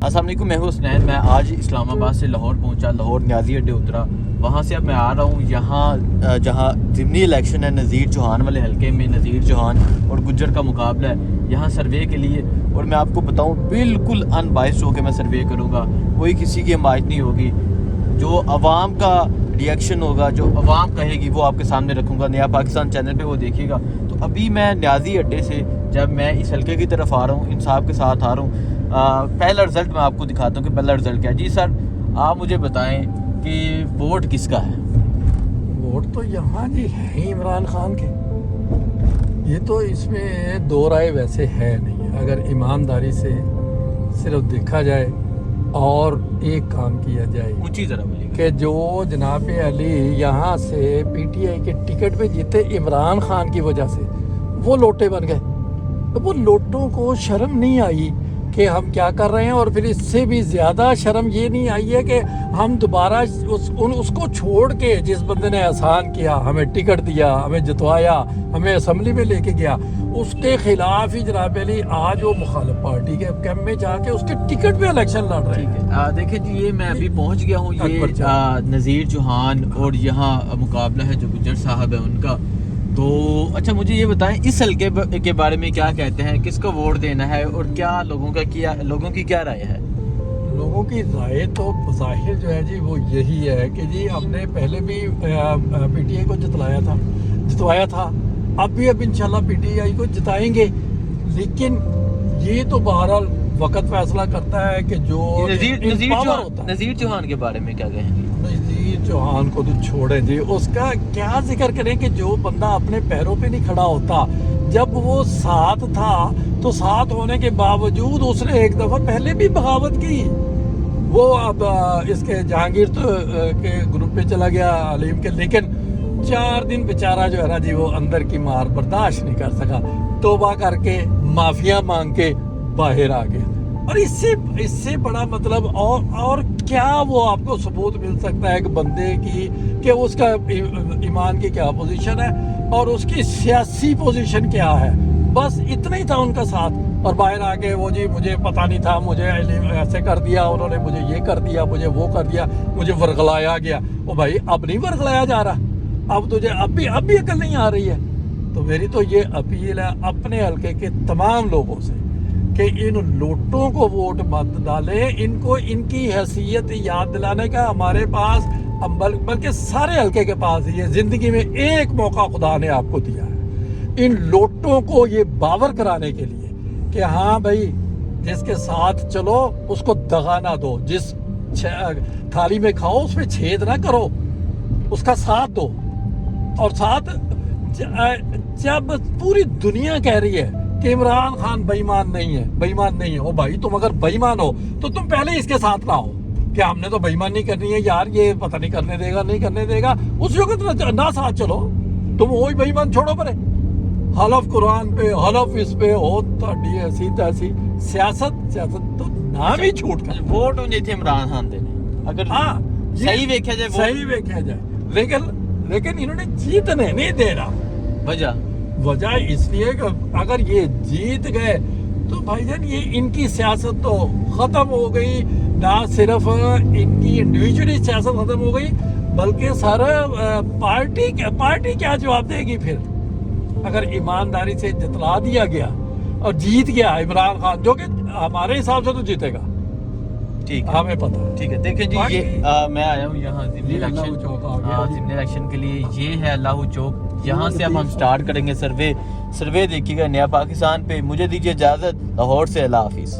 السلام علیکم، میں ہوں حسنین. میں آج اسلام آباد سے لاہور پہنچا، لاہور نیازی اڈے اترا. وہاں سے اب میں آ رہا ہوں یہاں جہاں ضمنی الیکشن ہے نذیر چوہان والے حلقے میں. نذیر چوہان اور گجر کا مقابلہ ہے یہاں سروے کے لیے. اور میں آپ کو بتاؤں بالکل ان بائسڈ ہو کے میں سروے کروں گا، کوئی کسی کی حمایت نہیں ہوگی. جو عوام کا ریئیکشن ہوگا، جو عوام کہے گی، وہ آپ کے سامنے رکھوں گا. نیا پاکستان چینل پہ وہ دیکھیے گا. تو ابھی میں نیازی اڈے سے جب میں اس حلقے کی طرف آ رہا ہوں، انصاف کے ساتھ آ رہا ہوں. پہلا رزلٹ میں آپ کو دکھاتا ہوں کہ پہلا رزلٹ کیا ہے. جی سر، آپ مجھے بتائیں کہ ووٹ کس کا ہے؟ ووٹ تو یہاں جی ہے ہی عمران خان کے. یہ تو اس میں دو رائے ویسے ہے نہیں. اگر ایمانداری سے صرف دیکھا جائے اور ایک کام کیا جائے اونچی ذرا بولیے کہ جو جناب علی یہاں سے پی ٹی آئی کے ٹکٹ پہ جیتے عمران خان کی وجہ سے، وہ لوٹے بن گئے. تو وہ لوٹوں کو شرم نہیں آئی کہ ہم کیا کر رہے ہیں. اور پھر اس سے بھی زیادہ شرم یہ نہیں آئی ہے کہ ہم دوبارہ اس کو چھوڑ کے، جس بندے نے احسان کیا، ہمیں ٹکٹ دیا، ہمیں جتوایا، ہمیں اسمبلی میں لے کے گیا، اس کے خلاف ہی جناب علی آج وہ مخالف پارٹی کے کیمپ میں جا کے اس کے ٹکٹ پہ الیکشن لڑ رہے ہیں. ٹھیک ہے. دیکھیں جی، یہ میں ابھی پہنچ گیا ہوں. یہ نذیر چوہان اور یہاں مقابلہ ہے جو گجر صاحب ہے ان کا. تو اچھا مجھے یہ بتائیں اس حلقے کے بارے میں کیا کہتے ہیں، کس کو ووٹ دینا ہے اور کیا لوگوں کی کیا رائے ہے؟ لوگوں کی رائے تو بظاہر جو ہے جی وہ یہی ہے کہ جی ہم نے پہلے بھی پی ٹی آئی کو جتوایا تھا، اب بھی انشاءاللہ پی ٹی آئی کو جتائیں گے. لیکن یہ تو بہرحال وقت فیصلہ کرتا ہے کہ جو نذیر چوہان کے بارے میں کیا کہیں گے؟ نذیر چوہان کو تو چھوڑیں جی، اس کا کیا ذکر کریں کہ جو بندہ اپنے پیروں پہ نہیں کھڑا ہوتا. جب وہ ساتھ تھا تو ساتھ ہونے کے باوجود اس نے ایک دفعہ پہلے بھی بغاوت کی. وہ اب اس کے جہانگیر کے گروپ پہ چلا گیا علیم کے، لیکن 4 دن بیچارہ جو ہے نا جی وہ اندر کی مار برداشت نہیں کر سکا. توبہ کر کے معافیا مانگ کے باہر آ گیا. اور اس سے بڑا مطلب اور کیا وہ آپ کو ثبوت مل سکتا ہے ایک بندے کی کہ اس کا ایمان کی کیا پوزیشن ہے اور اس کی سیاسی پوزیشن کیا ہے. بس اتنا ہی تھا ان کا ساتھ. اور باہر آ کے وہ جی مجھے پتہ نہیں تھا، مجھے ایسے کر دیا انہوں نے، مجھے یہ کر دیا، مجھے وہ کر دیا، مجھے ورغلایا گیا. او بھائی اب نہیں ورغلایا جا رہا، اب تجھے اب بھی عقل نہیں آ رہی ہے. تو میری تو یہ اپیل ہے اپنے حلقے کے تمام لوگوں سے کہ ان لوٹوں کو ووٹ مت ڈالیں. ان کو ان کی حیثیت یاد دلانے کا ہمارے پاس، بلکہ سارے حلقے کے پاس یہ زندگی میں ایک موقع خدا نے آپ کو دیا ہے ان لوٹوں کو یہ باور کرانے کے لیے کہ ہاں بھائی جس کے ساتھ چلو اس کو دغا نہ دو، جس تھالی میں کھاؤ اس میں چھید نہ کرو، اس کا ساتھ دو. اور ساتھ جب پوری دنیا کہہ رہی ہے کہ عمران خان بے ایمان نہیں ہے، او بھائی تم اگر بے ایمان ہو تو تم پہلے اس کے ساتھ نہ ہو کہ ہم نے تو بے ایمان نہیں کرنی ہے یار، یہ پتہ نہیں کرنے دے گا. اس وقت نہ ساتھ چلو، تم وہی بے ایمان چھوڑو پرے. حلف قرآن پہ، حلف اس پہ ہو تہاڈی ایسی تیسی سیاست تو نام ہی چھوٹ کر ووٹ نہیں تھے عمران خان دینے. اگر صحیح ویکھیا جائے لیکن انہوں نے جیتنے نہیں دے رہا. وجہ اس لیے کہ اگر یہ جیت گئے تو بھائی جان یہ ان کی سیاست تو ختم ہو گئی. نہ صرف ان کی انڈیویجولی سیاست ختم ہو گئی بلکہ سر پارٹی کیا جواب دے گی پھر اگر ایمانداری سے جتلا دیا گیا اور جیت گیا عمران خان، جو کہ ہمارے حساب سے تو جیتے گا. ٹھیک ہے، ہمیں پتہ ہے. ٹھیک ہے. دیکھیں جی یہ میں آیا ہوں یہاں ضمنی الیکشن کے لیے. یہ ہے اللہ چوک. یہاں سے اب ہم سٹارٹ کریں گے سروے دیکھیے گا نیا پاکستان پہ. مجھے دیجیے اجازت. لاہور سے اللہ حافظ.